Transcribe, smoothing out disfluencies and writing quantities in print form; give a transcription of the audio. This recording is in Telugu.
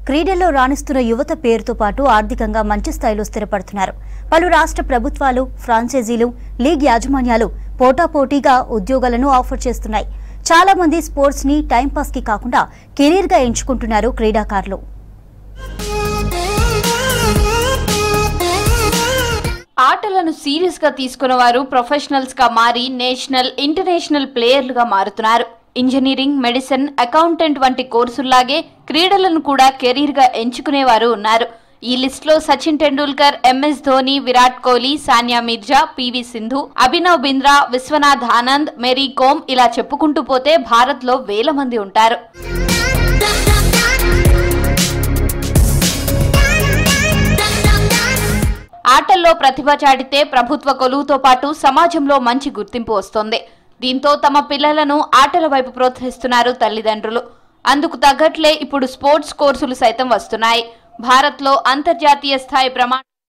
క్రీడల్లో రాణిస్తున్న యువత పేరుతో పాటు ఆర్థికంగా మంచి స్థాయిలో స్థిరపడుతున్నారు. పలు రాష్ట్ర ప్రభుత్వాలు, ఫ్రాంచైజీలు, లీగ్ యాజమాన్యాలు పోటాపోటీగా ఉద్యోగాలను ఆఫర్ చేస్తున్నాయి. చాలా మంది స్పోర్ట్స్ ని టైంపాస్ కి కాకుండా కెరీర్ గా ఎంచుకుంటున్నారు క్రీడాకారులు. ఆటలను సీరియస్ గా తీసుకున్న వారు ప్రొఫెషనల్స్ గా మారి నేషనల్, ఇంటర్నేషనల్ ప్లేయర్లుగా మారుతున్నారు. ఇంజనీరింగ్, మెడిసిన్, అకౌంటెంట్ వంటి కోర్సుల్లాగే క్రీడలను కూడా కెరీర్ గా ఎంచుకునేవారు ఉన్నారు. ఈ లిస్ట్ లో సచిన్ టెండూల్కర్, ఎంఎస్ ధోని, విరాట్ కోహ్లీ, సానియా మీర్జా, పివి సింధు, అభినవ్ బింద్రా, విశ్వనాథ్ ఆనంద్, మేరీ కోమ్ ఇలా చెప్పుకుంటూ పోతే భారత్ లో వేల మంది ఉంటారు. ఆటల్లో ప్రతిభ చాటితే ప్రభుత్వ కొలువుతో పాటు సమాజంలో మంచి గుర్తింపు వస్తోంది. దీంతో తమ పిల్లలను ఆటల వైపు ప్రోత్సహిస్తున్నారు తల్లిదండ్రులు. అందుకు తగ్గట్లే ఇప్పుడు స్పోర్ట్స్ కోర్సులు సైతం వస్తున్నాయి. భారత్లో అంతర్జాతీయ స్థాయి